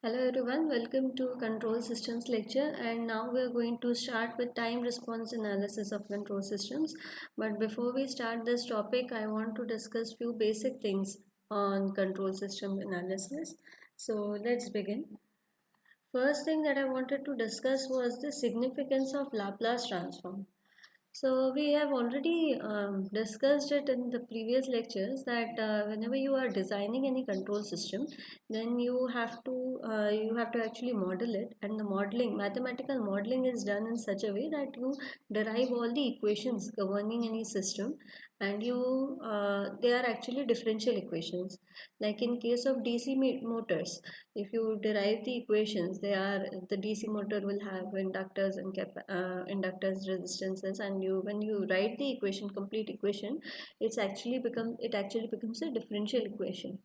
Hello everyone, welcome to Control Systems lecture, and now we are going to start with time response analysis of control systems. But before we start this topic, I want to discuss few basic things on control system analysis. So let's begin. First thing that I wanted to discuss was the significance of Laplace transform. So we have already discussed it in the previous lectures that whenever you are designing any control system, then you have to actually model it, and the mathematical modeling is done in such a way that you derive all the equations governing any system, and they are actually differential equations. Like in case of DC motors, if you derive the equations, the DC motor will have inductors and inductors, resistances, and when you write the complete equation, it actually becomes a differential equation.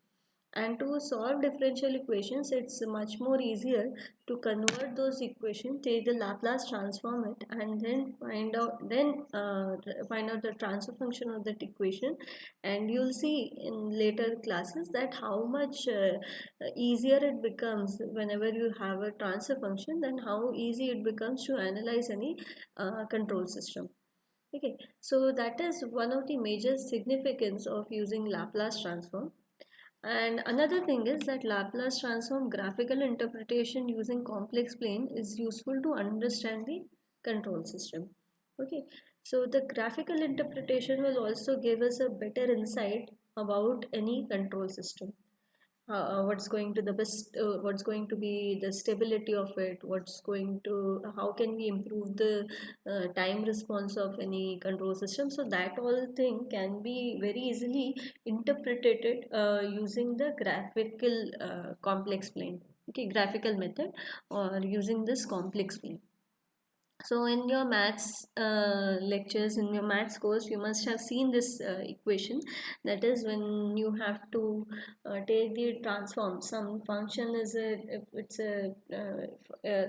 And to solve differential equations, it's much more easier to convert those equations, take the Laplace transform it, and then find out the transfer function of that equation. And you'll see in later classes that how much easier it becomes whenever you have a transfer function, then how easy it becomes to analyze any control system. Okay, so that is one of the major significance of using Laplace transform. And another thing is that Laplace transform graphical interpretation using complex plane is useful to understand the control system. Okay, so the graphical interpretation will also give us a better insight about any control system. What's going to be the stability of it, how can we improve the time response of any control system. So that all thing can be very easily interpreted using the graphical method, or using this complex plane. So in your maths lectures, in your maths course, you must have seen this equation. That is when you have to take the transform. Some function is if it's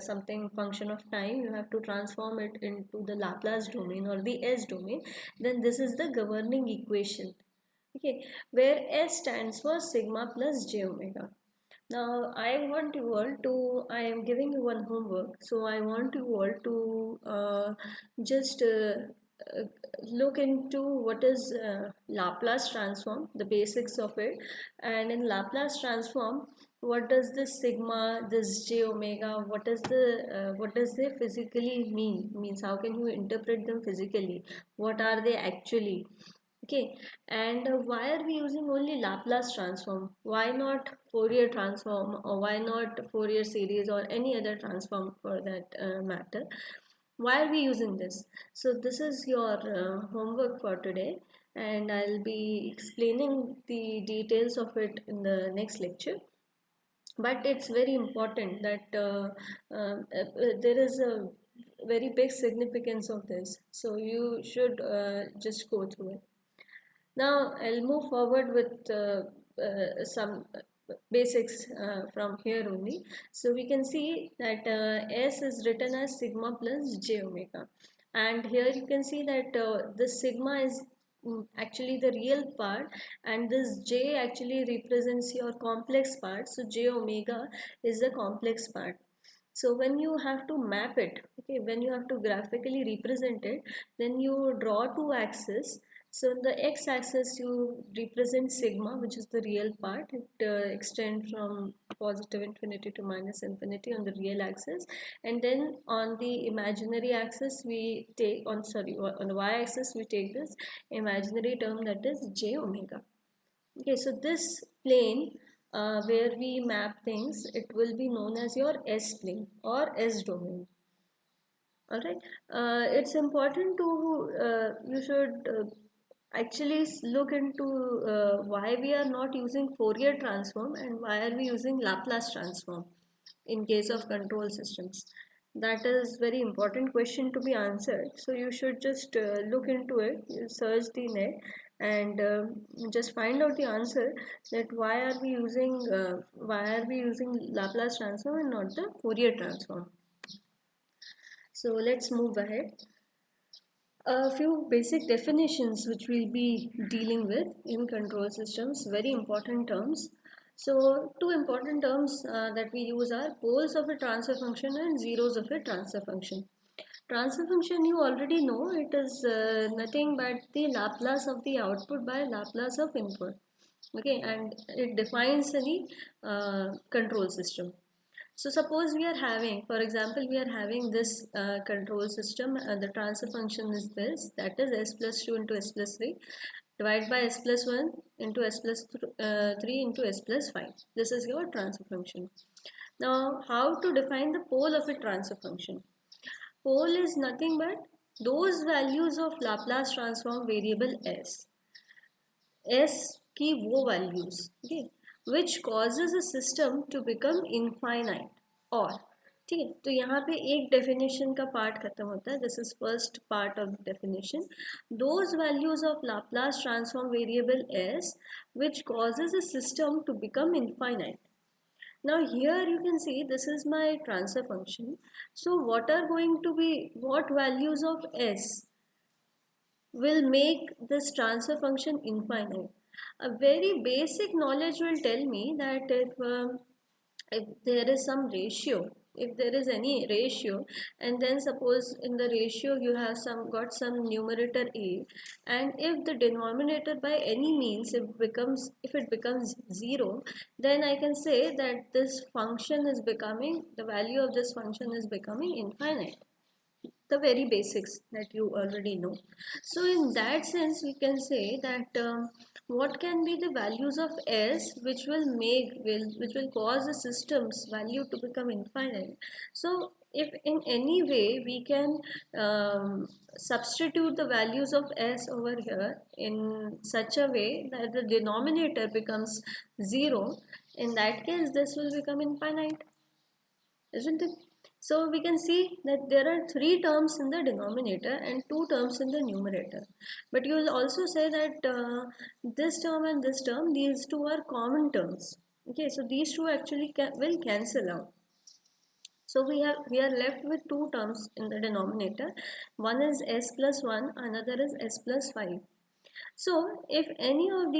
something function of time, you have to transform it into the Laplace domain or the S domain. Then this is the governing equation. Okay, where S stands for sigma plus j omega. Now I am giving you one homework, so I want you all to just uh, look into what is Laplace transform, the basics of it, and in Laplace transform, what does this sigma, this j omega, what does they physically mean? Means how can you interpret them physically? What are they actually? Okay, and why are we using only Laplace transform? Why not Fourier transform, or why not Fourier series, or any other transform for that matter? Why are we using this? So this is your homework for today, and I'll be explaining the details of it in the next lecture. But it's very important that there is a very big significance of this, so you should just go through it. Now I'll move forward with some basics from here only. So we can see that S is written as sigma plus j omega, and here you can see that this sigma is actually the real part, and this j actually represents your complex part. So j omega is the complex part. So when you have to map it, okay, when you have to graphically represent it, then you draw two axes. So in the x-axis you represent sigma, which is the real part. It extends from positive infinity to minus infinity on the real axis, and then on the imaginary axis we take on the y-axis we take this imaginary term, that is j omega. Okay, so this plane where we map things, it will be known as your S plane or S domain. Alright, it's important to you should actually look into why we are not using Fourier transform and why are we using Laplace transform in case of control systems. That is very important question to be answered. So you should just look into it, you search the net, and just find out the answer, that why are we using Laplace transform and not the Fourier transform. So let's move ahead. A few basic definitions which we'll be dealing with in control systems, very important terms. So two important terms that we use are poles of a transfer function and zeros of a transfer function. Transfer function, you already know, it is nothing but the Laplace of the output by Laplace of input. Okay, and it defines the control system. So suppose we are having, for example, we are having this control system. The transfer function is this, that is s plus 2 into s plus 3 divided by s plus 1 into s plus 3 into s plus 5. This is your transfer function. Now, how to define the pole of a transfer function? Pole is nothing but those values of Laplace transform variable s की वो values, okay, which causes a system to become infinite. और ठीक है, तो यहाँ पे एक definition का पार्ट खत्म होता है. This is first part of definition. Those values of Laplace transform variable s which causes a system to become infinite. Now here you can see this is my transfer function. So what are going to be, what values of s will make this transfer function infinite? A very basic knowledge will tell me that if there is some ratio, if there is any ratio, and then suppose in the ratio you have got some numerator a, and if the denominator by any means if it becomes 0, then I can say that this function is becoming, the value of this function is becoming infinite. The very basics that you already know. So in that sense we can say that what can be the values of s which will cause the system's value to become infinite. So if in any way we can substitute the values of s over here in such a way that the denominator becomes 0, in that case this will become infinite, isn't it? So we can see that there are 3 terms in the denominator and 2 terms in the numerator. But you will also say that this term and this term, these two are common terms. Okay, so these two actually will cancel out. So we are left with 2 terms in the denominator. One is s plus 1, another is s plus 5. So if any of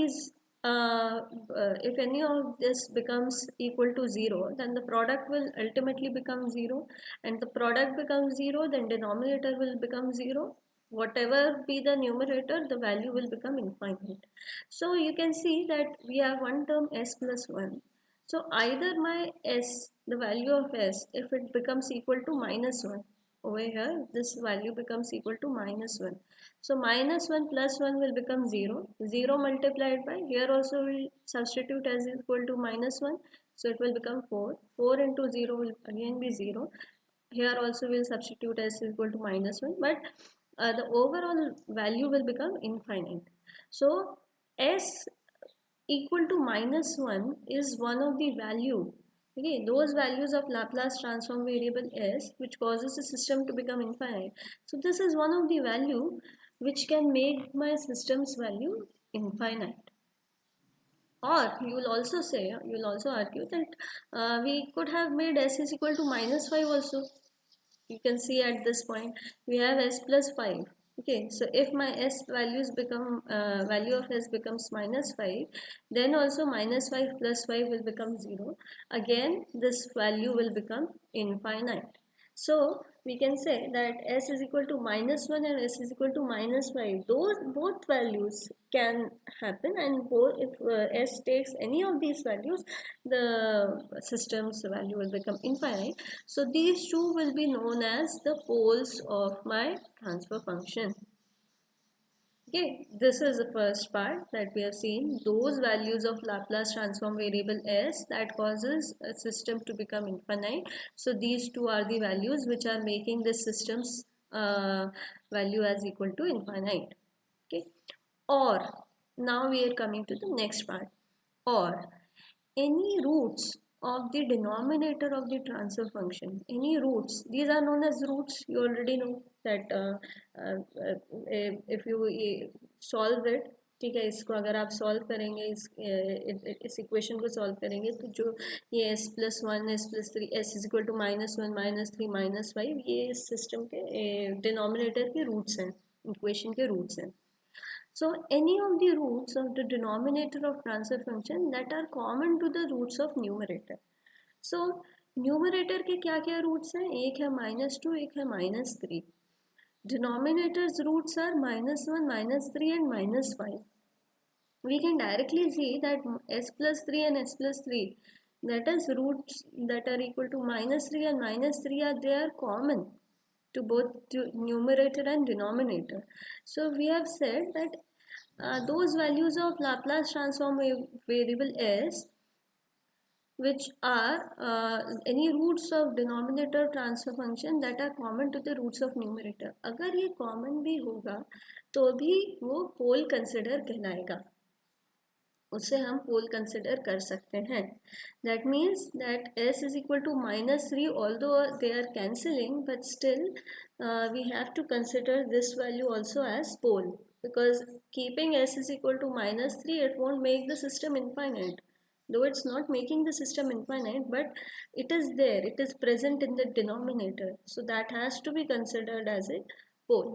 this becomes equal to 0, then the product will ultimately become 0, and the product becomes 0, then denominator will become 0. Whatever be the numerator, the value will become infinite. So you can see that we have one term s plus 1. So either my s, the value of s, if it becomes equal to minus 1, over here this value becomes equal to minus 1. So minus 1 plus 1 will become 0. 0 multiplied by, here also will substitute as equal to minus 1. So it will become 4. 4 into 0 will again be 0. Here also will substitute as equal to minus 1. But the overall value will become infinite. So s equal to minus 1 is one of the value. Okay, those values of Laplace transform variable s which causes the system to become infinite. So this is one of the value which can make my system's value infinite. Or you will also say, you will also argue that we could have made s is equal to minus 5 also. You can see at this point we have s plus 5. Okay, so if my s values become value of s becomes minus 5, then also minus 5 plus 5 will become 0. Again this value will become infinite. So we can say that s is equal to minus 1 and s is equal to minus 5. Those both values can happen, and both if s takes any of these values, the system's value will become infinite. So these two will be known as the poles of my transfer function. Okay, this is the first part that we have seen. Those values of Laplace transform variable s that causes a system to become infinite. So these two are the values which are making the system's value as equal to infinite. Okay, or now we are coming to the next part. Or any roots of the denominator of the transfer function, any roots, these are known as roots. You already know that if you solve it, ठीक है, इसको अगर आप solve करेंगे, इस equation को solve करेंगे तो जो ये s plus 1 s plus 3 s is equal to minus 1 minus 3 minus 5, ये इस सिस्टम के डिनोमिनेटर के रूट्स हैं, इक्वेशन के रूट्स हैं. So any of the roots of the denominator of transfer function that are common to the roots of numerator. So numerator के क्या क्या रूट्स हैं, एक है -2, एक है -3. Denominator's roots are -1, -3 and -5. We can directly see that s plus 3 and s plus 3, that is roots that are equal to -3 and -3, are they are common to both numerator and denominator. So we have said that those values of Laplace transform variable s which are any roots of denominator transfer function that are common to the roots of numerator. अगर ये common भी होगा तो भी वो पोल consider कहलाएगा, उसे हम पोल कंसिडर कर सकते हैं. That means that s is equal to -3, although they are cancelling, but still we have to consider this value also as pole, because keeping s is equal to -3, it won't make the system infinite. Though it's not making the system infinite, but it is there, it is present in the denominator, so that has to be considered as a pole.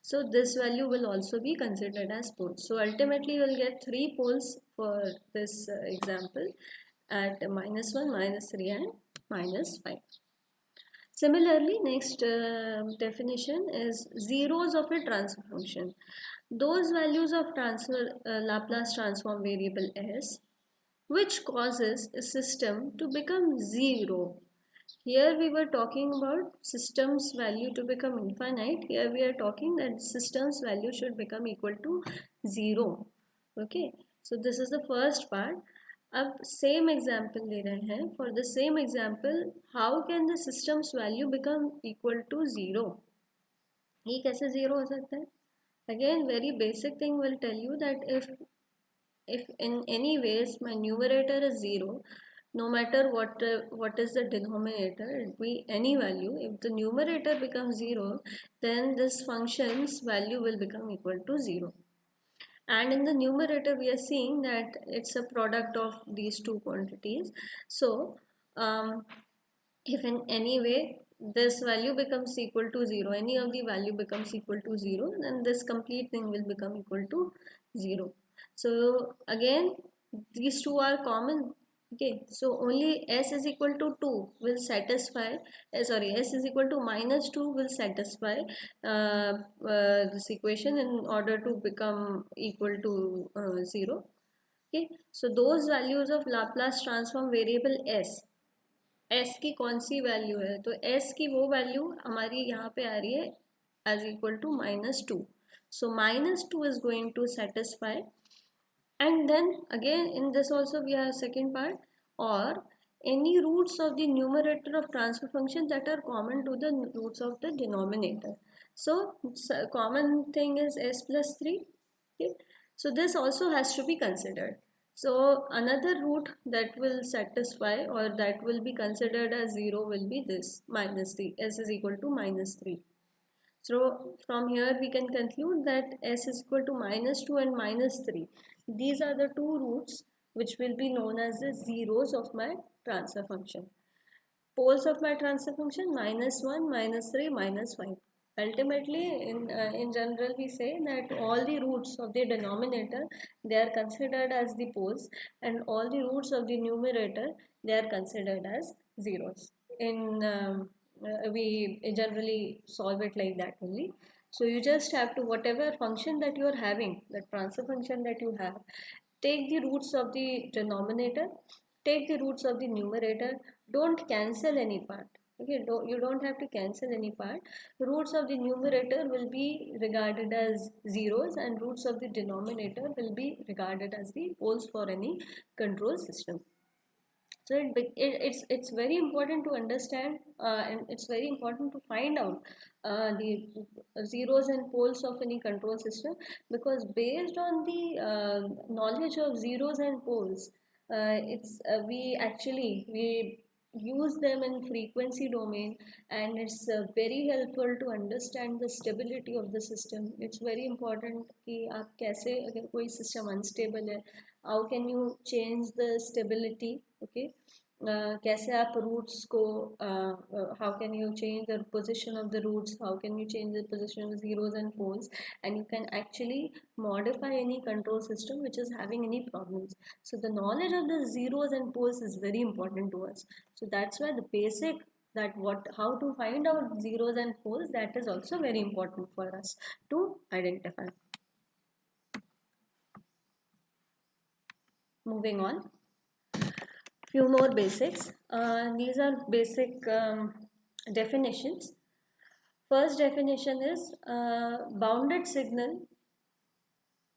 So this value will also be considered as poles. So ultimately you will get 3 poles for this example at -1, -3 and -5. Similarly, next definition is zeros of a transfer function. Those values of transfer Laplace transform variable s which causes a system to become zero. Here we were talking about system's value to become infinite. Here we are talking that system's value should become equal to 0. Okay, so this is the first part. अब same example ले रहे हैं. For the same example, how can the system's value become equal to 0? ये कैसे 0 हो सकता है? Again, very basic thing will tell you that if in any ways my numerator is 0, no matter what is the denominator, it be any value, if the numerator becomes 0, then this function's value will become equal to 0. And in the numerator we are seeing that it's a product of these two quantities. So if in any way this value becomes equal to 0, any of the value becomes equal to 0, then this complete thing will become equal to 0. So again these two are common. Okay, so only s is equal to 2 will satisfy, s is equal to -2 will satisfy this equation in order to become equal to 0. Okay, so those values of Laplace transform variable s की कौन सी value है, तो s की वो value हमारी यहाँ पे आ रही है as equal to -2. So -2 is going to satisfy. And then again in this also we have second part, or any roots of the numerator of transfer function that are common to the roots of the denominator. So common thing is s plus 3. Okay, so this also has to be considered. So another root that will satisfy or that will be considered as 0 will be this -3, s is equal to -3. So from here we can conclude that s is equal to -2 and -3. These are the two roots which will be known as the zeros of my transfer function. Poles of my transfer function -1, -3, -5. Ultimately, in general, we say that all the roots of the denominator, they are considered as the poles, and all the roots of the numerator, they are considered as zeros. We generally solve it like that only. So you just have to, whatever function that you are having, the transfer function that you have, take the roots of the denominator, take the roots of the numerator, don't cancel any part. Okay, you don't have to cancel any part. Roots of the numerator will be regarded as zeros and roots of the denominator will be regarded as the poles for any control system. So it's very important to understand and it's very important to find out the zeros and poles of any control system, because based on the knowledge of zeros and poles, it's we use them in frequency domain, and it's very helpful to understand the stability of the system. It's very important कि आप कैसे, अगर कोई system unstable है, how can you change the stability. Okay, कैसे आप roots को, how can you change the position of the roots, how can you change the position of zeros and poles, and you can actually modify any control system which is having any problems. So the knowledge of the zeros and poles is very important to us. So that's why the basic, that what, how to find out zeros and poles, that is also very important for us to identify. Moving on, few more basics. These are basic definitions. First definition is bounded signal,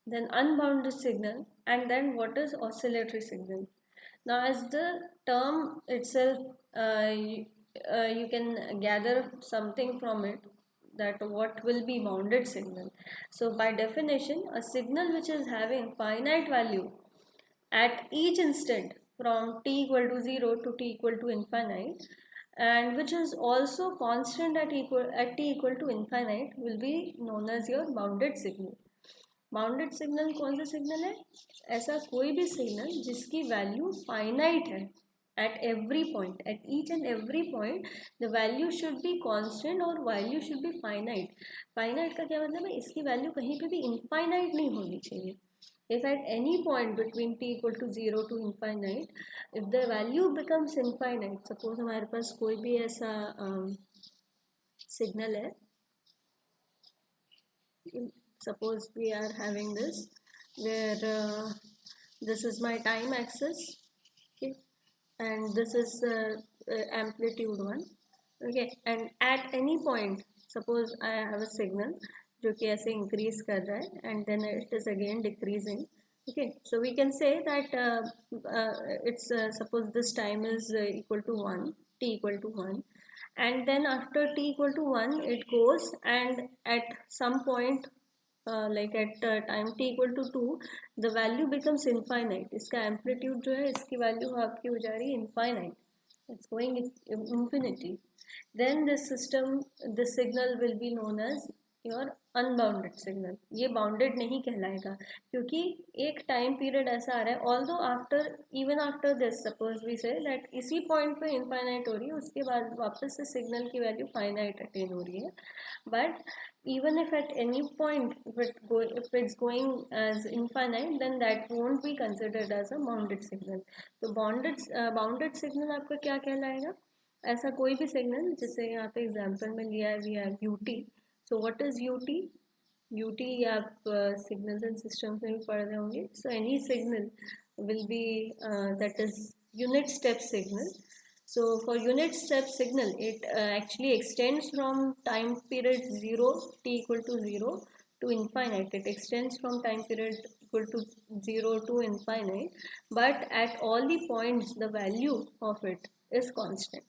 then unbounded signal, and then what is oscillatory signal. Now, as the term itself, you can gather something from it, that what will be bounded signal. So by definition, a signal which is having finite value at each instant from t equal to 0 to t equal to infinite, and which is also constant at t equal to infinite, will be known as your bounded signal. Bounded signal कौन सा signal है? ऐसा कोई भी signal जिसकी value finite है at every point, at each and every point the value should be constant और value should be finite. Finite का क्या मतलब है? इसकी वैल्यू कहीं पे भी infinite नहीं होनी चाहिए. If at any point between t equal to 0 to infinite, if the value becomes infinite, suppose हमारे पास कोई भी ऐसा सिग्नल है, suppose we are having this where this is my time axis, okay, and this is amplitude 1, okay, and at any point suppose I have a signal जो कि ऐसे increase कर रहा है and then it is again decreasing, okay, so we can say that it's suppose this time is equal to 1, t equal to 1, and then after t equal to 1 it goes, and at some point like at time t equal to 2 the value becomes infinite. इसका amplitude जो है, इसकी value आपकी हो जा रही है infinite, it's going infinity. Then this system, this signal will be known as your unbounded signal. ये बाउंडेड नहीं कहलाएगा क्योंकि एक टाइम पीरियड ऐसा आ रहा है, although after, even after this suppose we say that इसी पॉइंट पे इनफाइनाइट हो रही है, उसके बाद वापस से सिग्नल की वैल्यू फाइनाइट अटेन हो रही है, but even if at any point if it's going as infinite, then that won't be considered as a bounded signal. तो bounded signal आपका क्या कहलाएगा? ऐसा कोई भी सिग्नल, जैसे यहाँ पे एग्जांपल में लिया है we have u t. So what is u t? U t आप सिग्नल्स एंड सिस्टम्स में भी पढ़ रहे होंगे. So any signal will be that is unit step signal. So for unit step signal, it actually extends from time period 0 t equal to 0 to infinite. It extends from time period equal to 0 to infinite, but at all the points the value of it is constant.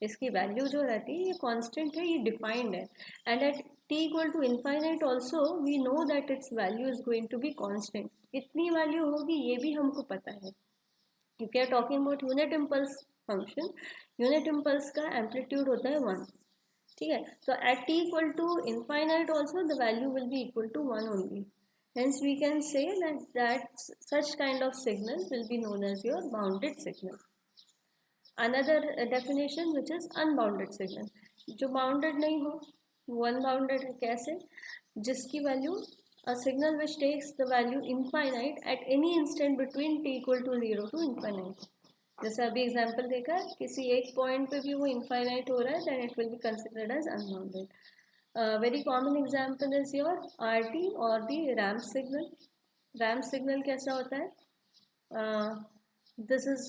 इसकी value जो रहती है ये constant है, ये defined है, and at t equal to infinite also we know that its value is going to be constant. कितनी value होगी ये भी हमको पता है. If you are talking about unit impulse function, unit impulse का एम्पलीट्यूड होता है 1, ठीक है. तो at t equal to infinite also the value will be equal to 1 only. Hence we can say that such kind of signal will be known as your bounded signal. Another definition which is unbounded signal, जो bounded नहीं हो वो unbounded है. कैसे? जिसकी value, a signal which takes the value infinite at any instant between t equal to 0 to infinite. जैसे अभी example देखा, किसी एक पॉइंट पे भी वो इनफाइनाइट हो रहा है, then it will be considered as unbounded. Very common example is your RT or the ramp signal. Ramp signal कैसा होता है? This is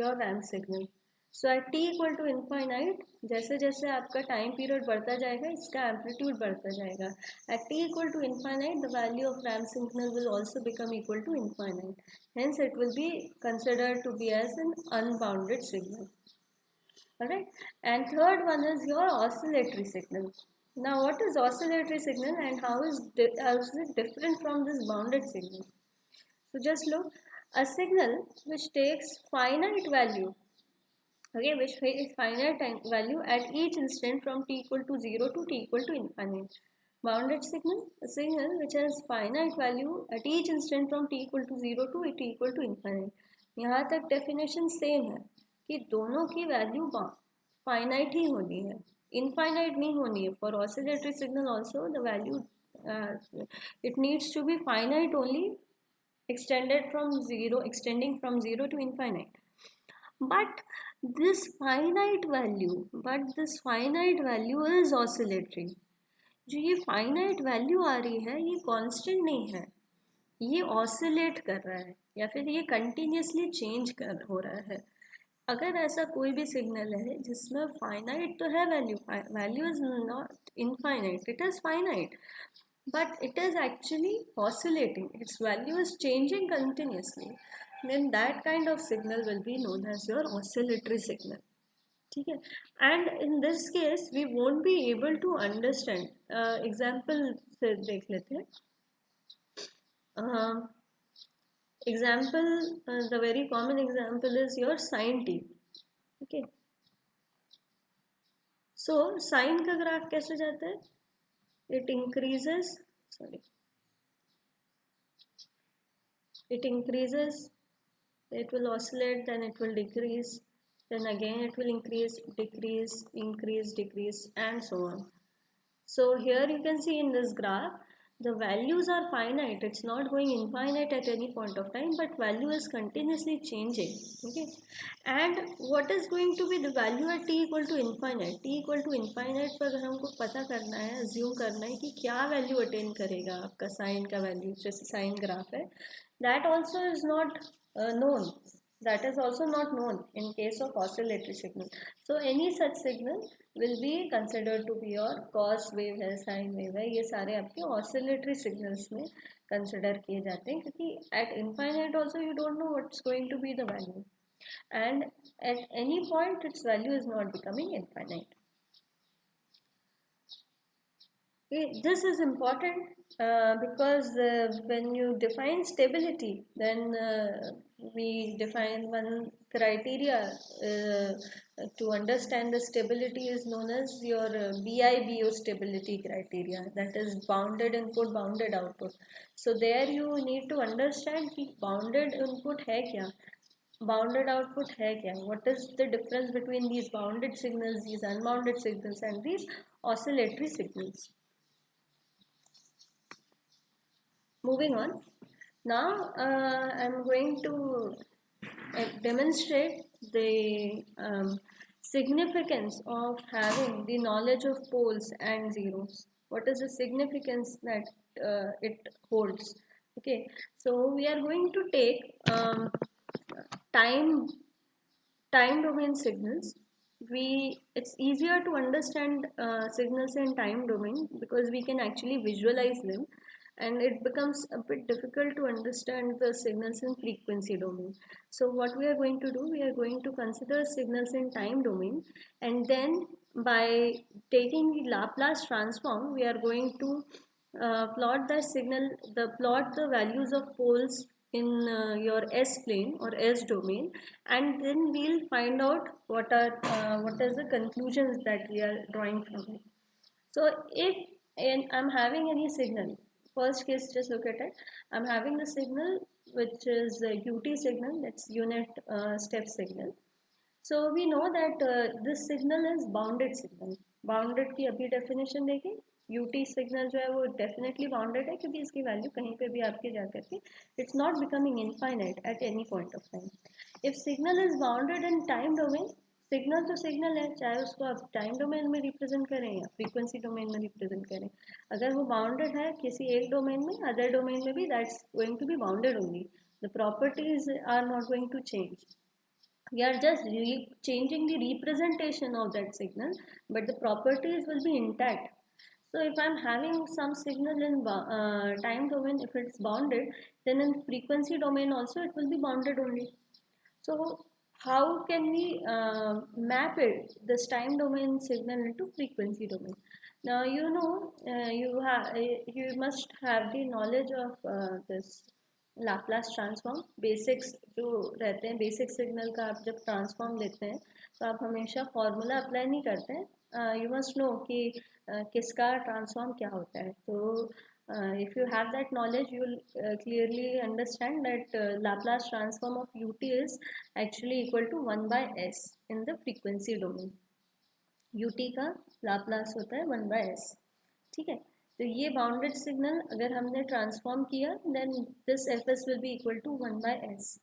your ramp signal. So at t equal to infinite, जैसे जैसे आपका time period बढ़ता जाएगा इसका amplitude बढ़ता जाएगा. At t equal to infinite the value of ramp signal will also become equal to infinite. Hence it will be considered to be as an unbounded signal. Alright, and third one is your oscillatory signal. Now what is oscillatory signal and how is it different from this bounded signal? So just look, a signal which takes finite value, okay, which is finite time value at each instant from t equal to 0 to t equal to infinite. Bounded signal, a signal which has finite value at each instant from t equal to 0 to t equal to infinite. यहाँ तक definition same है. कि दोनों की value finite ही होनी है, infinite नहीं होनी है. For oscillatory signal also the value it needs to be finite only, extending from zero to infinite. But this finite value is oscillatory. जो ये फाइनाइट वैल्यू आ रही है ये कांस्टेंट नहीं है, ये ऑसिलेट कर रहा है या फिर ये कंटिन्यूसली चेंज कर हो रहा है. अगर ऐसा कोई भी सिग्नल है जिसमें फाइनाइट तो है value, value is not infinite, it is finite, but it is actually oscillating, its value is changing continuously, then that kind of signal will be known as your oscillatory signal. ठीक है. And in this case we won't be able to understand. Example से देख लेते हैं. Example, the very common example is your sine t. Okay, so sine का graph कैसे जाता है? it increases sorry it increases, it will oscillate, then it will decrease, then again it will increase, decrease, increase, decrease, and so on. So here you can see in this graph the values are finite, it's not going infinite at any point of time, but value is continuously changing. Okay, and what is going to be the value at t equal to infinite? T equal to infinite पर अगर हमको पता करना है, assume करना है कि क्या value attain करेगा आपका साइन का value, जैसे साइन ग्राफ है, that also is not known, that is also not known in case of oscillatory signal. So any such signal will be considered to be your cos wave है, sine wave है, ये सारे आपके oscillatory signals में consider किए जाते हैं, क्योंकि at infinite also you don't know what's going to be the value, and at any point its value is not becoming infinite. Okay, this is important because when you define stability, then we define one criteria to understand the stability is known as your BIBO stability criteria, that is bounded input, bounded output. So there you need to understand कि bounded input है क्या, bounded output है क्या, what is the difference between these bounded signals, these unbounded signals, and these oscillatory signals. Moving on, now I'm going to demonstrate the significance of having the knowledge of poles and zeros. What is the significance that it holds? Okay, so we are going to take time domain signals. It's easier to understand signals in time domain because we can actually visualize them, and it becomes a bit difficult to understand the signals in frequency domain. So what we are going to do, we are going to consider signals in time domain, and then by taking the Laplace transform, we are going to plot the values of poles in your S plane or S domain, and then we'll find out what is the conclusions that we are drawing from it. So if I'm having any signal, first case, just look at it. I'm having the signal which is a UT signal, that's unit step signal. So we know that this signal is bounded signal. Bounded की अभी definition देखें, UT signal जो है वो definitely bounded है, क्योंकि इसकी value कहीं पे भी आपके जा करके it's not becoming infinite at any point of time. If signal is bounded in time domain, signal तो सिग्नल है, चाहे उसको आप टाइम डोमेन में रिप्रेजेंट करें या फ्रीक्वेंसी डोमेन में रिप्रेजेंट करें, अगर वो बाउंडेड है किसी एक डोमेन में, अदर डोमेन में भी that's going to be bounded only, the properties are not going to change. We are just changing the representation of that signal, but the properties will be intact. So if I'm having some signal in time domain, if it's bounded, then in frequency domain also it will be bounded only. So how can we map it, this time domain signal, into frequency domain? Now you know, you must have the knowledge of this Laplace transform. Basics जो रहते हैं, basic signal का आप जब transform लेते हैं तो आप हमेशा फॉर्मूला अप्लाई नहीं करते हैं. यू मस्ट नो कि किसका ट्रांसफॉर्म क्या होता है. तो If you have that knowledge, you will clearly understand that Laplace transform of ut is actually equal to 1 by s in the frequency domain. ut का लाप्लास होता है 1 by s. ठीक है, तो ये बाउंडेड सिग्नल अगर हमने ट्रांसफॉर्म किया, then this fs will be equal to 1 by s.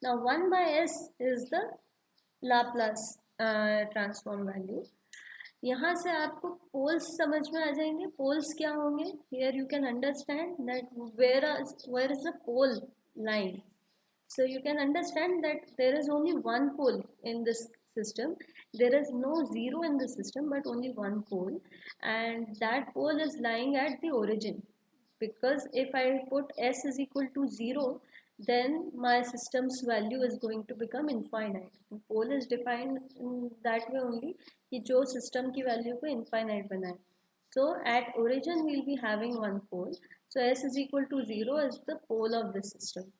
Now 1 by s is the Laplace transform value. यहाँ से आपको पोल्स समझ में आ जाएंगे. पोल्स क्या होंगे? Here you can understand that where is the pole line. So you can understand that there is only one pole in this system. There is no zero in the system, but only one pole, and that pole is lying at the origin. Because if I put s is equal to 0, then my system's value is going to become infinite. Pole is defined in that way only कि जो system की value को infinite बनाए. So at origin we'll be having one pole. So s is equal to 0 is the pole of the system.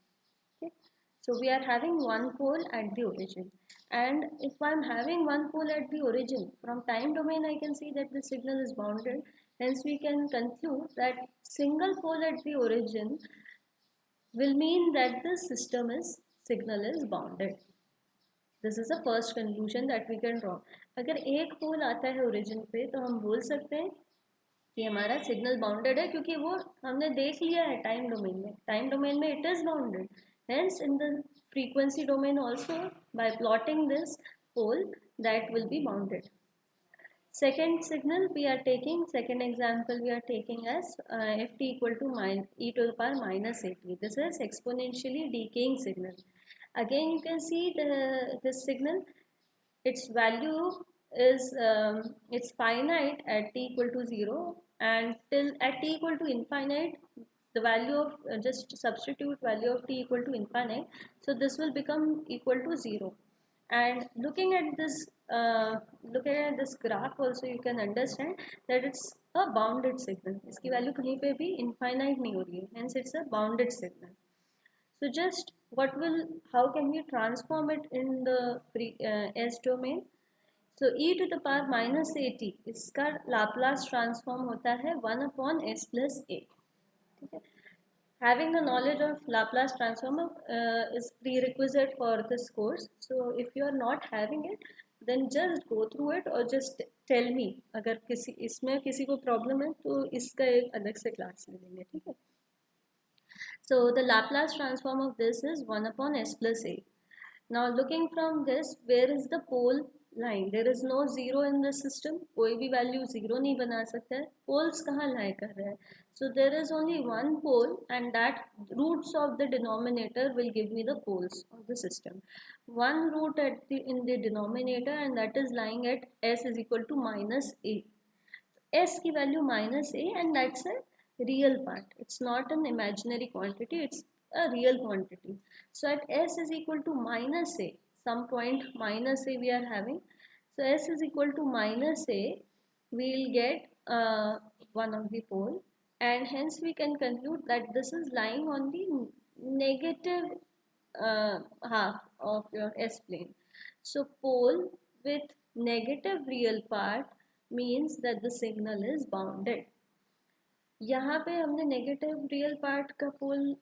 Okay. So we are having one pole at the origin, and if I am having one pole at the origin, from time domain I can see that the signal is bounded. Hence we can conclude that single pole at the origin will mean that the system is signal is bounded. This is the first conclusion that we can draw. अगर एक पोल आता है origin पे तो हम बोल सकते हैं कि हमारा सिग्नल बाउंडेड है, क्योंकि वो हमने देख लिया है टाइम डोमेन में. टाइम डोमेन में it is bounded. Hence in the frequency domain also, by plotting this pole, that will be bounded. Second signal we are taking, second example we are taking as ft equal to e to the power minus at. This is exponentially decaying signal. Again you can see this signal, its value is it's finite at t equal to 0, and till at t equal to infinite the value of just substitute value of t equal to infinite, so this will become equal to 0. And looking at this graph also, you can understand that it's a bounded signal. इसकी value कहीं पे भी infinite नहीं हो रही है, hence it's a bounded signal. So just how can we transform it in the s domain? So e to the power minus at, इसका Laplace transform होता है 1 upon s plus a. Having the knowledge of Laplace transform is prerequisite for this course. So if you are not having it, then just go through it or just tell me. अगर किसी इसमें किसी को problem है तो इसका एक अलग से class ले लेंगे, ठीक है? So the Laplace transform of this is 1 upon s plus a. Now looking from this, where is the pole line? There is no zero in the system. कोई भी value zero नहीं बना सकता है. Poles कहाँ lie कर रहा है? So there is only one pole, and that roots of the denominator will give me the poles of the system. One root in the denominator, and that is lying at s is equal to minus a. S की value minus a, and that's a real part. It's not an imaginary quantity, it's a real quantity. So at s is equal to minus a, some point minus a we are having. So s is equal to minus a, we will get one of the pole, and hence we can conclude that this is lying on the negative half of your s plane. So pole with negative real part means that the signal is bounded. यहाँ पे हमने negative real part का पोल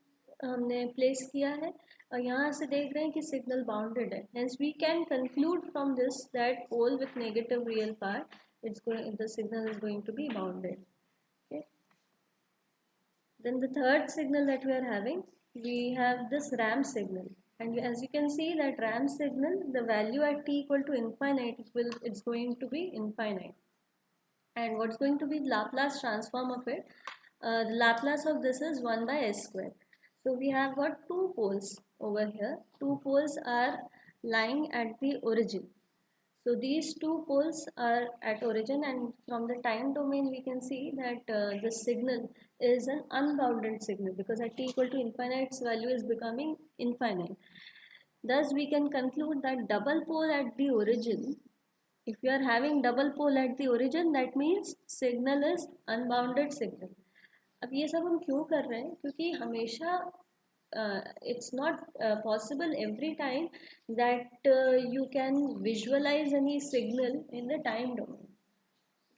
हमने place किया है, और यहाँ से देख रहे हैं कि सिग्नल बाउंडेड है. Hence we can conclude from this that pole with negative real part, the signal is going to be bounded. Okay. Then the third signal that we are having, we have this ramp signal, and as you can see that ramp signal, the value at t equal to infinite, it's going to be infinite. And what's going to be the Laplace transform of it? The Laplace of this is 1 by s square. So we have got two poles over here. Two poles are lying at the origin. So these two poles are at origin, and from the time domain we can see that the signal is an unbounded signal, because at t equal to infinite its value is becoming infinite. Thus we can conclude that double pole at the origin, if you are having double pole at the origin, that means signal is unbounded signal. अब ये सब हम क्यों कर रहे हैं? क्योंकि हमेशा it's not possible every time that you can visualize any signal in the time domain.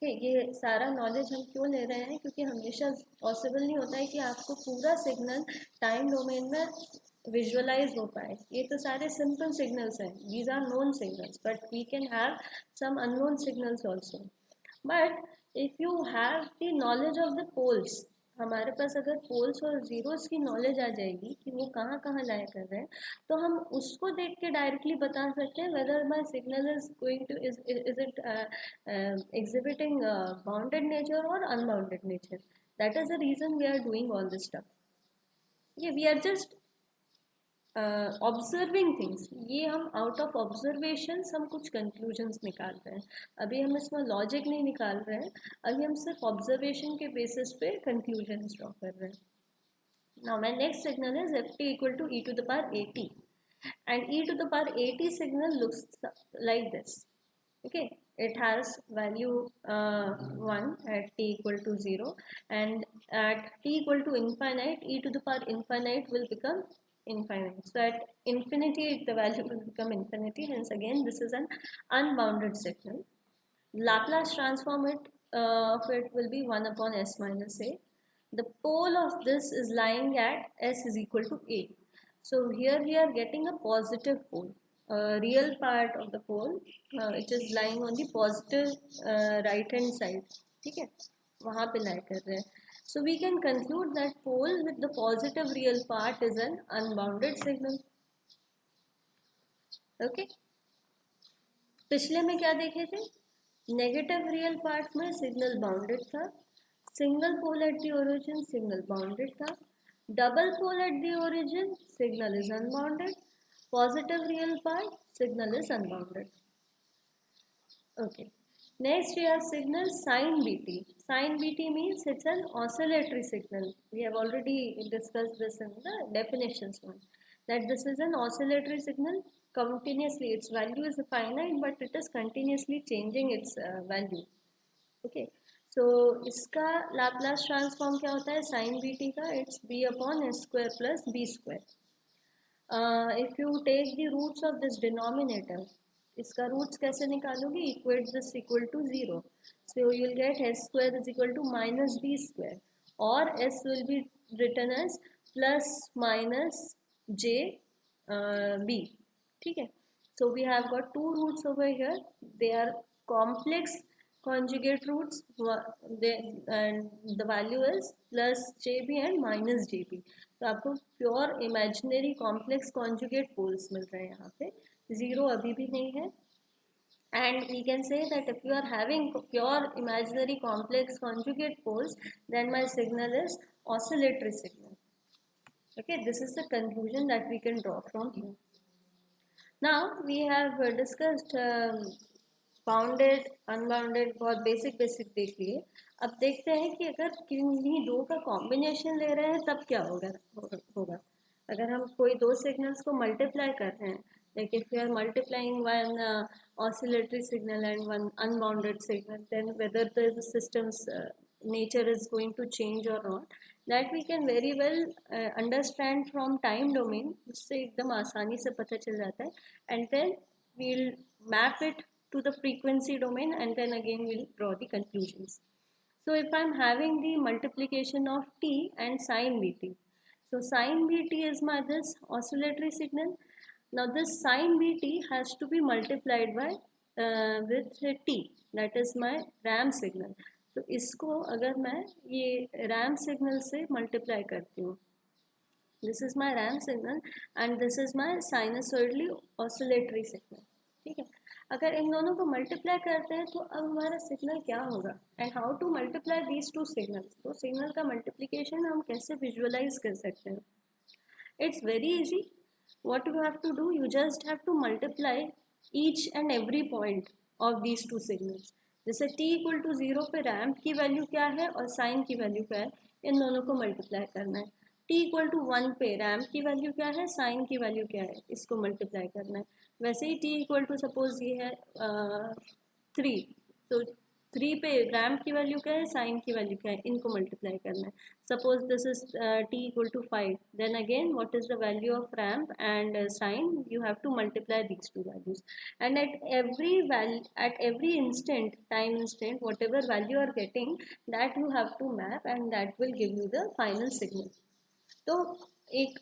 ये सारा नॉलेज हम क्यों ले रहे हैं, क्योंकि हमेशा पॉसिबल नहीं होता है कि आपको पूरा सिग्नल टाइम डोमेन में विजुअलाइज हो पाए। ये तो सारे सिंपल सिग्नल्स हैं, these are known signals, but we can have some unknown signals also. But if you have the knowledge of the poles, हमारे पास अगर पोल्स और जीरोस की नॉलेज आ जाएगी कि वो कहाँ कहाँ लाया कर रहे हैं, तो हम उसको देख के डायरेक्टली बता सकते हैं whether my signal is going to is it exhibiting bounded nature or unbounded nature. That is the reason we are doing all this stuff. Yeah, we are just observing things. ये हम out of observation हम कुछ conclusions निकाल रहे हैं। अभी हम इसमें लॉजिक नहीं निकाल रहे हैं, अभी हम सिर्फ ऑब्जर्वेशन के बेसिस पे कंक्लूजन्स ड्रॉ कर रहे हैं। Now my next signal is ft equal to e to the power at, and e to the power at signal looks like this. Okay, it has value 1 at t equal to 0, and at t equal to infinite, e to the power infinite will become infinite. So at infinity the value will become infinity, hence again this is an unbounded signal. Laplace transform of it will be 1 upon s minus a. The pole of this is lying at s is equal to a. So here we are getting a positive pole. Real part of the pole, it is lying on the positive right hand side. ठीक है, वहाँ पे lie कर रहे हैं. So we can conclude that pole with the positive real part is an unbounded signal. Okay. पिछले में क्या देखे थे? नेगेटिव रियल पार्ट में सिग्नल बाउंडेड था, single pole at the origin signal bounded था, double pole at the origin signal is unbounded, positive real part signal is unbounded. Okay, next we have signal sin bt. Sin bt means it's an oscillatory signal. We have already discussed this in the definitions one, that this is an oscillatory signal continuously. Its value is finite, but it is continuously changing its value. Okay, so इसका Laplace transform क्या होता है sin bt का? It's b upon s square plus b square. If you take the roots of this denominator, इसका roots कैसे निकालोगे? Equate this equal to 0, so you will get s square is equal to minus b square, और s will be written as plus minus j b. ठीक है, so we have got two roots over here, they are complex conjugate roots, and the value is plus jb and minus jb. तो आपको pure imaginary complex conjugate poles मिल रहे हैं यहाँ पे, zero अभी भी नहीं है. And we can say that if you are having pure imaginary complex conjugate poles, then my signal is oscillatory signal. Okay, this is the conclusion that we can draw from here. Now we have discussed bounded unbounded, बहुत basic देख लिए. अब देखते हैं कि अगर किन्हीं दो का कॉम्बिनेशन ले रहे हैं तब क्या होगा. अगर हम कोई दो सिग्नल्स को मल्टीप्लाई कर रहे हैं, like if we are multiplying one oscillatory signal and one unbounded signal, then whether the system's nature is going to change or not, that we can very well understand from time domain. उससे एकदम आसानी से पता चल जाता है, and then we'll map it to the frequency domain, and then again we'll draw the conclusions. So if I'm having the multiplication of t and sin bt, so sin bt is my this oscillatory signal. Now this sin bt has to be multiplied by with t, that is my RAM signal. तो इसको अगर मैं ये RAM signal से multiply करती हूँ, this is my RAM signal and this is my sinusoidally oscillatory signal. ठीक है, अगर इन दोनों को मल्टीप्लाई करते हैं तो अब हमारा सिग्नल क्या होगा, and how to multiply these two signals. तो सिग्नल का मल्टीप्लिकेशन हम कैसे विजुअलाइज कर सकते हैं? It's very easy. What you have to do, you just have to multiply each and every point of these two signals. जैसे t equal to 0 पे ramp की वैल्यू क्या है और साइन की वैल्यू क्या है, इन दोनों को मल्टीप्लाई करना है. t इक्वल टू 1 पे रैम्प की वैल्यू क्या है, साइन की वैल्यू क्या है, इसको मल्टीप्लाई करना है. वैसे ही t इक्वल टू सपोज ये है 3, तो 3 पे रैम्प की वैल्यू क्या है, साइन की वैल्यू क्या है, इनको मल्टीप्लाई करना है. Suppose this is t equal to 5, then again what is the value of ramp and sine, you have to multiply these two values. And at every instant, time instant, whatever value you are getting, that you have to map and that will give you the final signal. तो एक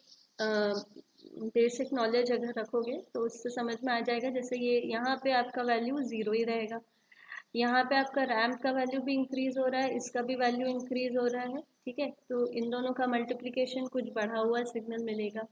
basic knowledge अगर रखोगे तो उससे समझ में आ जाएगा. जैसे ये यहाँ पे आपका वैल्यू ज़ीरो ही रहेगा, यहाँ पे आपका रैम्प का वैल्यू भी इंक्रीज हो रहा है, इसका भी वैल्यू इंक्रीज हो रहा है. ठीक है, तो इन दोनों का मल्टीप्लिकेशन कुछ बढ़ा हुआ सिग्नल मिलेगा.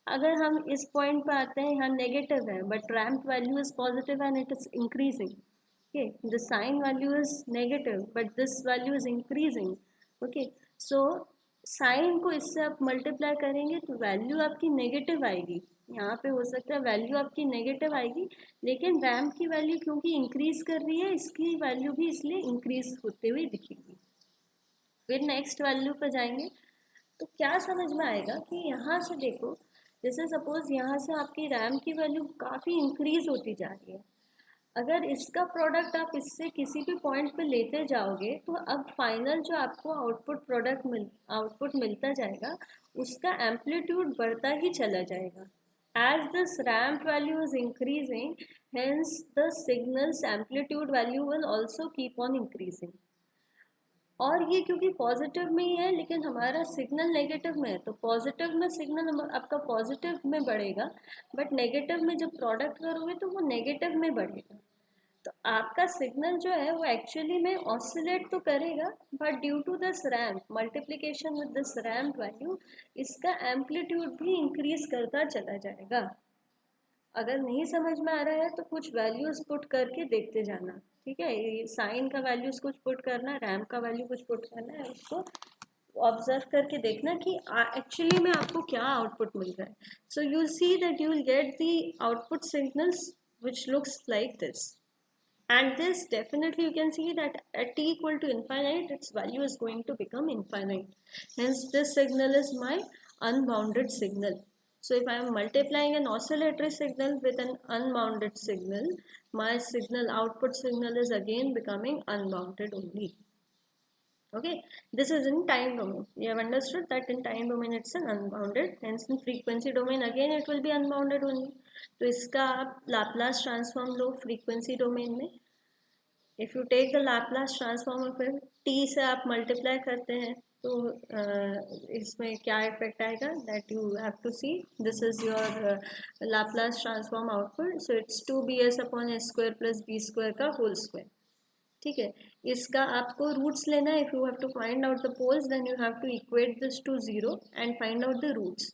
अगर हम इस पॉइंट पे आते हैं, यहाँ नेगेटिव है but ramp value is positive and it is increasing. Okay, the sine value is negative but this value is increasing. Okay, so sine को इससे आप मल्टीप्लाई करेंगे तो वैल्यू आपकी नेगेटिव आएगी. यहाँ पे हो सकता है वैल्यू आपकी नेगेटिव आएगी, लेकिन रैम्प की वैल्यू क्योंकि इंक्रीज कर रही है, इसकी वैल्यू भी इसलिए इंक्रीज होते हुए दिखेगी. फिर नेक्स्ट वैल्यू पर जाएंगे तो क्या समझ में आएगा कि यहाँ से देखो, जैसे सपोज यहाँ से आपकी रैम की वैल्यू काफ़ी इंक्रीज होती जा रही है. अगर इसका प्रोडक्ट आप इससे किसी भी पॉइंट पे लेते जाओगे तो अब फाइनल जो आपको आउटपुट मिलता जाएगा, उसका एम्पलीट्यूड बढ़ता ही चला जाएगा. As this ramp value is increasing, hence the signal's amplitude value will also keep on increasing. और ये क्योंकि पॉजिटिव में ही है लेकिन हमारा सिग्नल नेगेटिव में है, तो पॉजिटिव में सिग्नल आपका पॉजिटिव में बढ़ेगा, बट नेगेटिव में जब प्रोडक्ट करोगे तो वो नेगेटिव में बढ़ेगा. तो आपका सिग्नल जो है वो एक्चुअली में ऑसिलेट तो करेगा, but due to this ramp multiplication with this ramp value, इसका एम्पलीट्यूड भी इंक्रीज करता चला जाएगा. अगर नहीं समझ में आ रहा है तो कुछ वैल्यूज पुट करके देखते जाना. ठीक है, ये साइन का वैल्यूज कुछ पुट करना, रैम्प का वैल्यू कुछ पुट करना है, उसको ऑब्जर्व करके देखना कि एक्चुअली में आपको क्या आउटपुट मिल रहा है. So you will see that you will get the output signals which looks like this. And this definitely you can see that at t equal to infinite, its value is going to become infinite. Hence this signal is my unbounded signal. So if I am multiplying an oscillatory signal with an unbounded signal, my signal output signal is again becoming unbounded only. Okay, this is in time domain. You have understood that in time domain it's an unbounded, hence in frequency domain again it will be unbounded only. तो इसका आप Laplace transform लो frequency domain में. If you take the Laplace transform फिर t से आप multiply करते हैं तो इसमें क्या इफेक्ट आएगा, that you have to see. This is your Laplace transform output. So its 2bs upon a square plus b square का होल स्क्वायर. ठीक है, इसका आपको रूट्स लेना है. If you have to find out the poles then you have to equate this to 0 and find out the roots.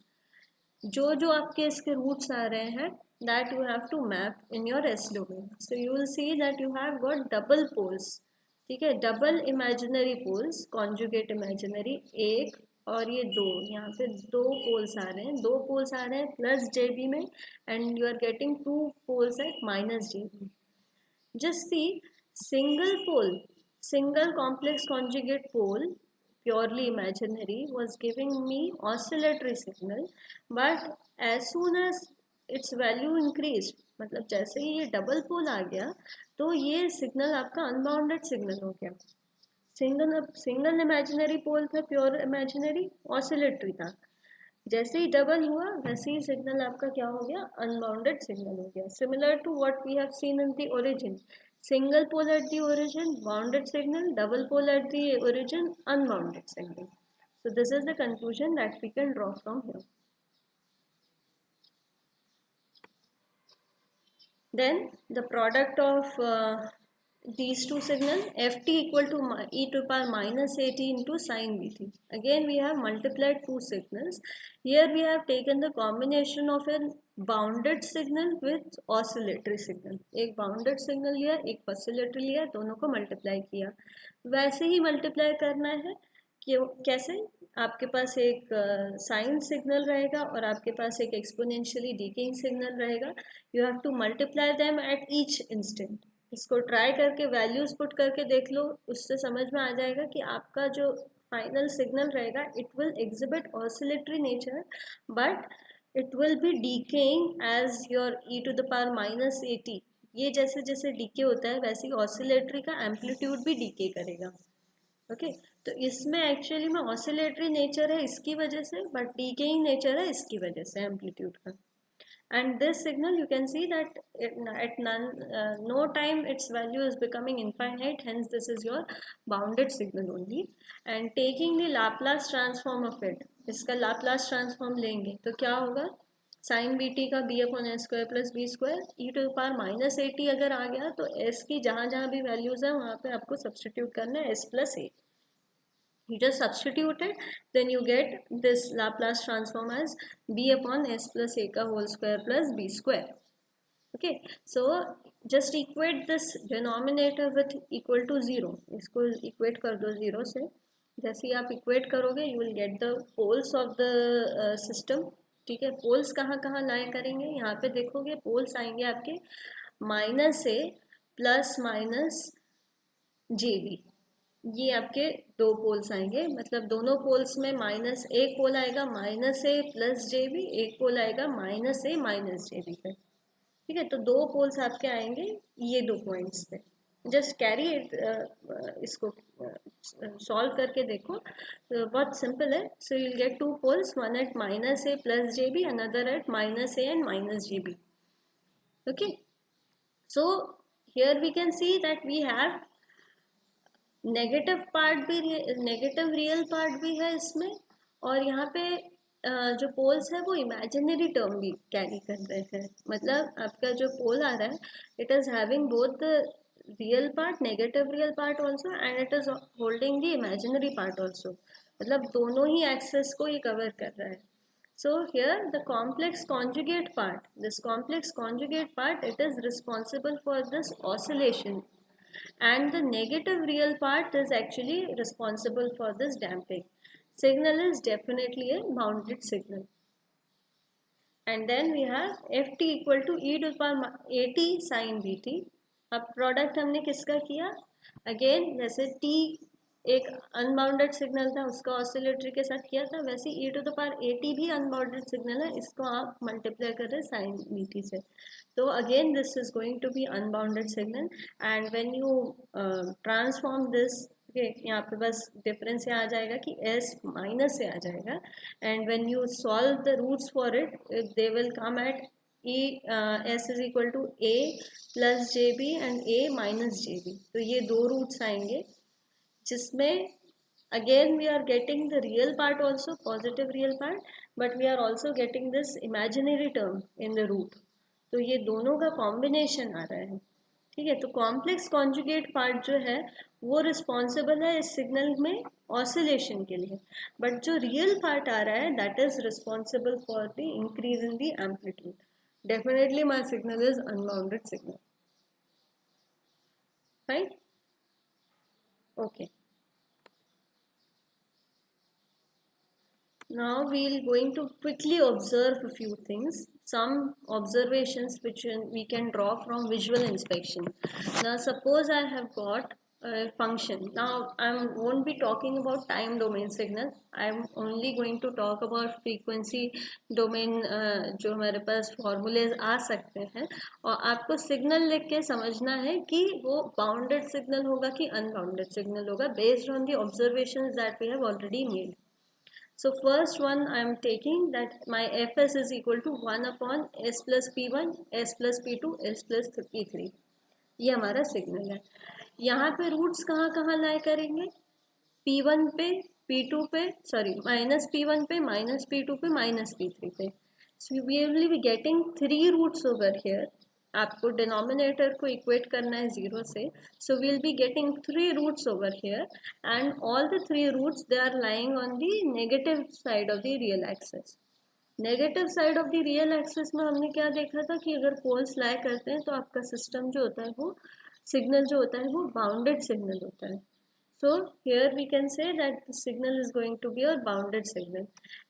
जो जो आपके इसके रूट्स आ रहे हैं that you have to map in your S domain. So you will see that you have got double poles. ठीक है, double imaginary poles, conjugate imaginary, एक और ये दो, यहाँ पे दो पोल्स आ रहे हैं, दो पोल्स आ रहे हैं प्लस JB में, and you are getting two poles at minus JB. Just see, single pole, single complex conjugate pole, purely imaginary, was giving me oscillatory signal, but as soon as its value increased, मतलब जैसे ही ये double पोल आ गया तो ये signal आपका unbounded signal हो गया. Single imaginary पोल था, प्योर इमेजिनरी, ऑसिलेटरी था. जैसे ही डबल हुआ वैसे ही सिग्नल आपका क्या हो गया, अनबाउंडेड सिग्नल हो गया. Similar to what we have seen in the origin, single pole at the origin, bounded signal, double pole at the origin, unbounded signal. So this is the conclusion that we can draw from here. Then the product of these two signals, ft equal to e to the power minus at into sin bt. Again we have multiplied two signals. Here we have taken the combination of a bounded signal with oscillatory signal. एक bounded signal लिया, एक oscillatory लिया, दोनों को multiply किया. वैसे ही multiply करना है कि कैसे, आपके पास एक साइन सिग्नल रहेगा और आपके पास एक एक्सपोनेंशियली डिकेइंग सिग्नल रहेगा. You have to multiply them at each instant. इसको ट्राई करके वैल्यूज पुट करके देख लो, उससे समझ में आ जाएगा कि आपका जो फाइनल सिग्नल रहेगा it will exhibit oscillatory nature, but it will be decaying as your e to the power minus at ये जैसे जैसे डीके होता है वैसे ही ऑसिलेटरी का एम्पलीट्यूड भी डीके करेगा। ओके, तो इसमें एक्चुअली में ऑसिलेटरी नेचर है इसकी वजह से, बट डीकेइंग नेचर है इसकी वजह से एम्पलीट्यूड का। And this signal you can see that at none, no time its value is becoming infinite, hence this is your bounded signal only. And taking the Laplace transform of it, इसका Laplace transform लेंगे तो क्या होगा, sine b t का b upon s square plus b square e to the power minus a t अगर आ गया तो एस की जहाँ जहाँ भी वैल्यूज है वहाँ पे आपको सब्सटीट्यूट करना है S plus A. You just substitute it, then you get this Laplace transform as b upon s plus a ka whole square plus b square. Okay, so just equate this denominator with equal to 0. इसको equate कर दो 0 से, जैसे ही आप equate करोगे you will get the poles of the system. ठीक है, poles कहाँ कहाँ lie करेंगे, यहाँ पे देखोगे poles आएंगे आपके minus a plus minus j B, ये आपके दो पोल्स आएंगे, मतलब दोनों पोल्स में माइनस, एक पोल आएगा minus a plus j B, एक पोल आएगा माइनस ए माइनस जे बी पे। ठीक है, तो दो पोल्स आपके आएंगे ये दो पॉइंट्स पे। जस्ट कैरी इट, इसको सॉल्व करके देखो, तो बहुत सिंपल है। So you will get two poles, one at minus a plus j b, another at minus a and minus j b. Okay, so here we can see that we have negative part भी, negative real part भी है इसमें, और यहाँ पे जो poles है वो इमेजिनरी टर्म भी कैरी कर रहे हैं, मतलब आपका जो पोल आ रहा है it is having both the real part, negative real part also, and it is holding the imaginary part also, मतलब दोनों ही एक्सेस को ये कवर कर रहा है। So here the complex conjugate part, this complex conjugate part, it is responsible for this oscillation, and the negative real part is actually responsible for this damping. Signal is definitely a bounded signal. And then we have ft equal to e to the power at sin bt. अब product हमने किसका किया, again जैसे t एक unbounded signal था उसका oscillatory के साथ किया था, वैसे e to the power at भी अनबाउंडेड सिग्नल है, इसको आप मल्टीप्लाई कर रहे हैं साइन bt से, तो again this is going to be unbounded signal. And when you transform this, यहाँ पे बस डिफरेंस यहाँ आ जाएगा कि s माइनस से आ जाएगा, and when you solve the roots for it they will come at s is equal to a plus j b and a minus j b, तो ये दो रूट्स आएंगे जिसमें again we are getting the real part also, positive real part, but we are also getting this imaginary term in the root, तो ये दोनों का combination आ रहा है। ठीक है, तो कॉम्प्लेक्स कॉन्जुगेट पार्ट जो है वो रिस्पॉन्सिबल है इस सिग्नल में ऑसिलेशन के लिए, बट जो रियल पार्ट आ रहा है that is responsible for the increase in the amplitude. Definitely my signal is unbounded signal, right? Okay, now we'll going to quickly observe a few things, some observations which we can draw from visual inspection. Now suppose I have got a function, now I won't be talking about time domain signal, I'm only going to talk about frequency domain, जो हमारे पास formulas आ सकते हैं, और आपको signal लिख के समझना है कि वो बाउंडेड सिग्नल होगा कि अनबाउंडेड सिग्नल होगा based on the observations that we have already made. So first one I am taking that my fs is equal to 1 upon s plus p1 s plus p2 s plus p3, ये हमारा signal है। यहाँ पे roots कहाँ कहाँ लाई करेंगे, p1 पे, p2 पे, सॉरी माइनस p1 पे, माइनस p2 पे, माइनस p3 पे। So we will be getting 3 roots over here, आपको डिनोमिनेटर को इक्वेट करना है 0 से, so we'll be getting 3 roots over here, and all the 3 roots they are lying on the negative side of the real axis. Negative side of the real axis में हमने क्या देखा था कि अगर पोल्स लाई करते हैं तो आपका सिस्टम जो होता है वो सिग्नल जो होता है वो बाउंडेड सिग्नल होता है। So here we can say that the signal is going to be a bounded signal,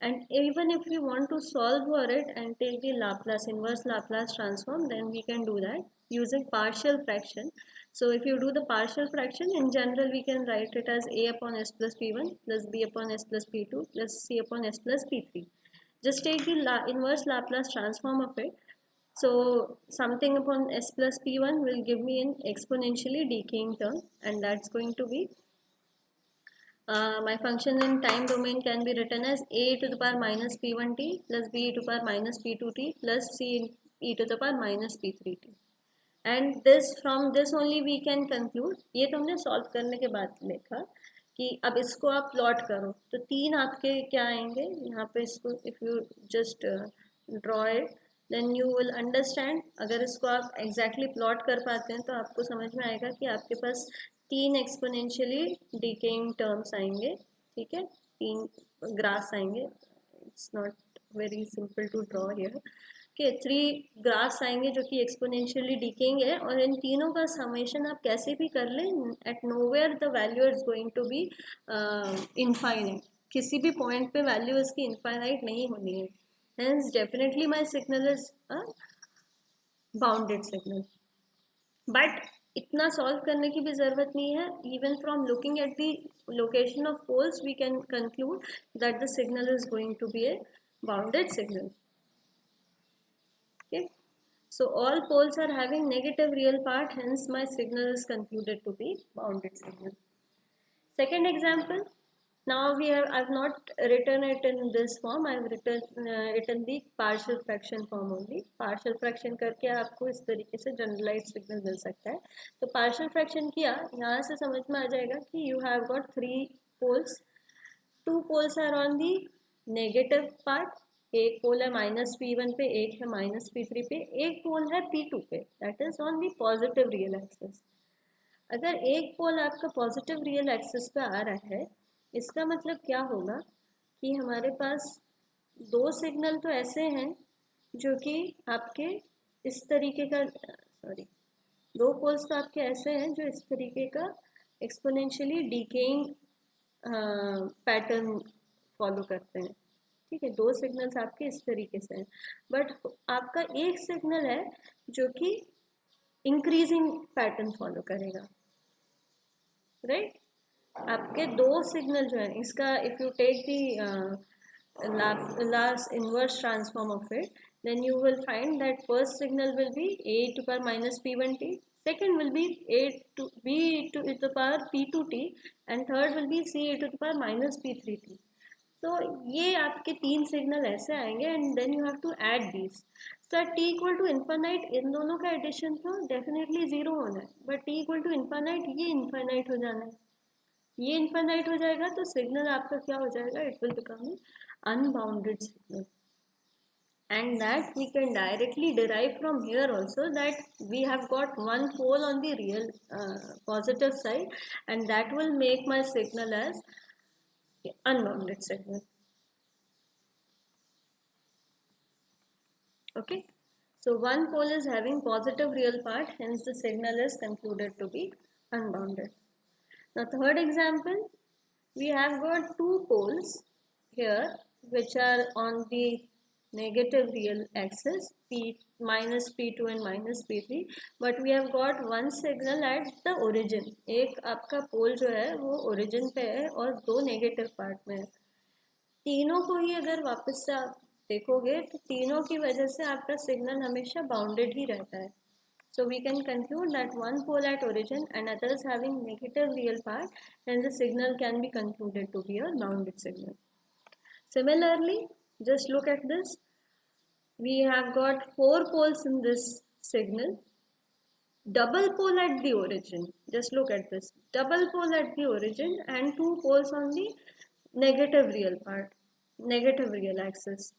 and even if we want to solve for it and take the Laplace, inverse Laplace transform, then we can do that using partial fraction. So if you do the partial fraction, in general we can write it as a upon s plus p1 plus b upon s plus p2 plus c upon s plus p3. Just take the inverse Laplace transform of it. So something upon s plus p1 will give me an exponentially decaying term, and that's going to be my function in time domain can be written as a to the power minus p1t plus b to the power minus p2t plus c e to the power minus p3t. And this from this only we can conclude, ये तो हमने solve करने के बाद लिखा कि अब इसको आप प्लॉट करो तो तीन आपके क्या आएंगे यहाँ पे, इसको if you just draw it then you will understand. अगर इसको आप एग्जैक्टली प्लॉट कर पाते हैं तो आपको समझ में आएगा कि आपके पास तीन एक्सपोनेंशियली डिकेइंग टर्म्स आएंगे, ठीक है, तीन ग्राफ्स आएंगे। It's not very simple to draw here के थ्री ग्राफ्स आएंगे जो कि एक्सपोनेंशियली डिकेइंग है, और इन तीनों का समेशन आप कैसे भी कर लें, at nowhere the value is going to be infinite, किसी भी पॉइंट पे वैल्यू इसकी इनफाइनाइट नहीं होनी है। Hence definitely my signal is bounded signal. But इतना सॉल्व करने की भी ज़रूरत नहीं है, even from looking at the location of poles we can conclude that the signal is going to be a bounded signal. Okay, so all poles are having negative real part, hence my signal is concluded to be bounded signal. Second example, now I've not written it in this form, I've written it in the partial fraction form only. Partial fraction करके आपको इस तरीके से generalized signal मिल सकता है। तो partial fraction किया, यहाँ से समझ में आ जाएगा कि you have got three poles, two poles are on the negative part, एक पोल है माइनस p1 पे, एक है माइनस p3 पे, एक पोल है p2 पे, that is on the positive real axis. अगर एक पोल आपका पॉजिटिव रियल एक्सिस पे आ रहा है, इसका मतलब क्या होगा कि हमारे पास दो सिग्नल तो ऐसे हैं जो कि आपके इस तरीके का, सॉरी, दो पोल्स तो आपके ऐसे हैं जो इस तरीके का एक्सपोनेंशियली डिकेइंग पैटर्न फॉलो करते हैं, ठीक है, दो सिग्नल्स आपके इस तरीके से हैं। बट आपका एक सिग्नल है जो कि इंक्रीजिंग पैटर्न फॉलो करेगा, राइट? आपके दो सिग्नल जो है, इसका if you take the Laplace inverse transform of it, then you will find that first signal will be a to the power minus p1t, second will be a to b to the power p2t, and third will be c to the power minus p3t. तो ये आपके तीन signal ऐसे आएंगे and then you have to add these. Sir t equal to infinite, इन दोनों का addition तो डेफिनेटली जीरो होना है, but t equal to infinite ये इन्फानाइट हो जाना है, ये इन्फानाइट हो जाएगा तो सिग्नल आपका क्या हो जाएगा, it will become unbounded signal. And that we can directly derive from here also, that we have got one pole on the real positive side, and that will make my signal as unbounded signal. Okay, so one pole is having positive real part, hence the signal is concluded to be unbounded. Now third example, we have got two poles here which are on the negative real axis, p minus p2 and minus p3, but we have got one signal at the origin. एक आपका पोल जो है वो origin पे है और दो negative part में है। तीनों को ही अगर वापस से आप देखोगे तो तीनों की वजह से आपका सिग्नल हमेशा बाउंडेड ही रहता है। So we can conclude that one pole at origin and others having negative real part, hence the signal can be concluded to be a bounded signal. Similarly, just look at this. We have got four poles in this signal. Double pole at the origin. Just look at this. Double pole at the origin and two poles on the negative real part, negative real axis.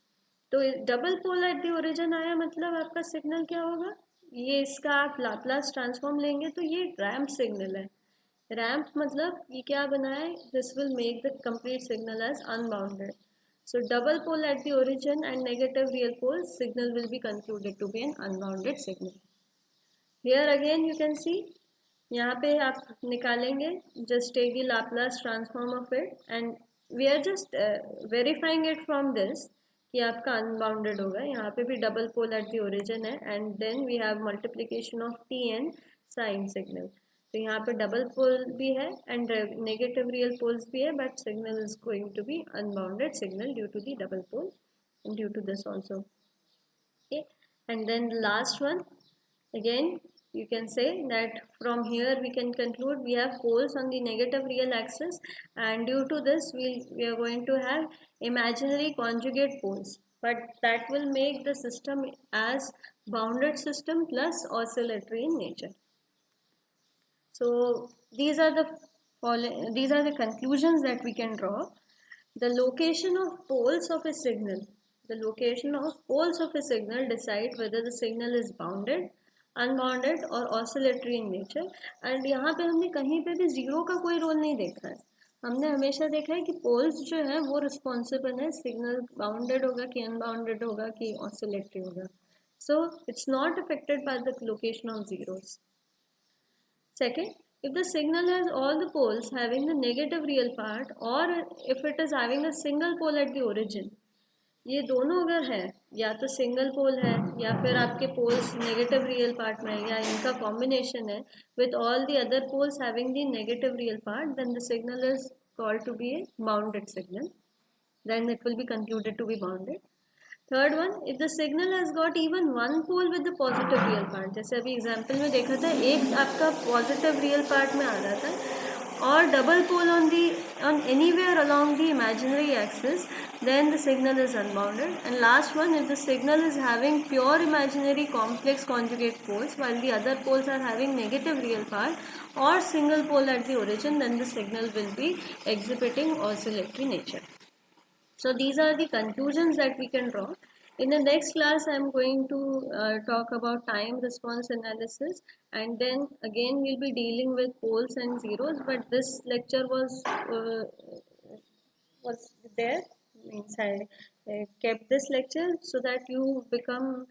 तो double pole at the origin आया मतलब आपका signal क्या होगा, ये इसका आप Laplace transform लेंगे तो ये रैम्प सिग्नल है। रैम्प मतलब ये क्या बना है, this will make the complete signal as unbounded. So double pole at the origin and negative real pole, signal will be concluded to be an unbounded signal. Here again you can see, यहाँ पे आप निकालेंगे, just take the Laplace transform of it and we are just verifying it from this कि आपका unbounded होगा। यहाँ पे भी double pole at the origin है and then we have multiplication of t and sine signal. तो यहाँ पे डबल पोल भी है एंड नेगेटिव रियल पोल्स भी है, but signal is going to be unbounded signal due to the double pole and due to this also. Okay, And then the last one, again, you can say that from here we can conclude we have poles on the negative real axis, and due to this we are going to have imaginary conjugate poles, but that will make the system as bounded system plus oscillatory in nature. So these are the conclusions that we can draw. The location of poles of a signal, the location of poles of a signal decide whether the signal is bounded, unbounded और oscillatory in nature. And यहाँ पे हमने कहीं पे भी zero का कोई role नहीं देखा है. हमने हमेशा देखा है कि पोल्स जो है वो रिस्पॉन्सिबल है सिग्नल बाउंडेड होगा कि अनबाउंडेड होगा कि ऑसिलेटरी होगा. So it's not affected by the location of zeros. Second, if the signal has all the poles having the negative real part, or if it is having a single pole at the origin, ये दोनों अगर है, या तो single pole है या फिर आपके पोल्स नेगेटिव रियल पार्ट में है या इनका कॉम्बिनेशन है with all the other poles having the negative real part, then the signal is called to be a bounded signal. Then it will be concluded to be bounded. Third one, if the signal has got even one pole with the positive real part, जैसे अभी example में देखा था एक आपका positive real part में आ रहा था और double pole on anywhere along the imaginary axis, then the signal is unbounded. And last one, if the signal is having pure imaginary complex conjugate poles while the other poles are having negative real part or single pole at the origin, then the signal will be exhibiting oscillatory nature. So these are the conclusions that we can draw. In the next class, I am going to talk about time response analysis, and then again we'll be dealing with poles and zeros. But this lecture was there, means I kept this lecture so that you become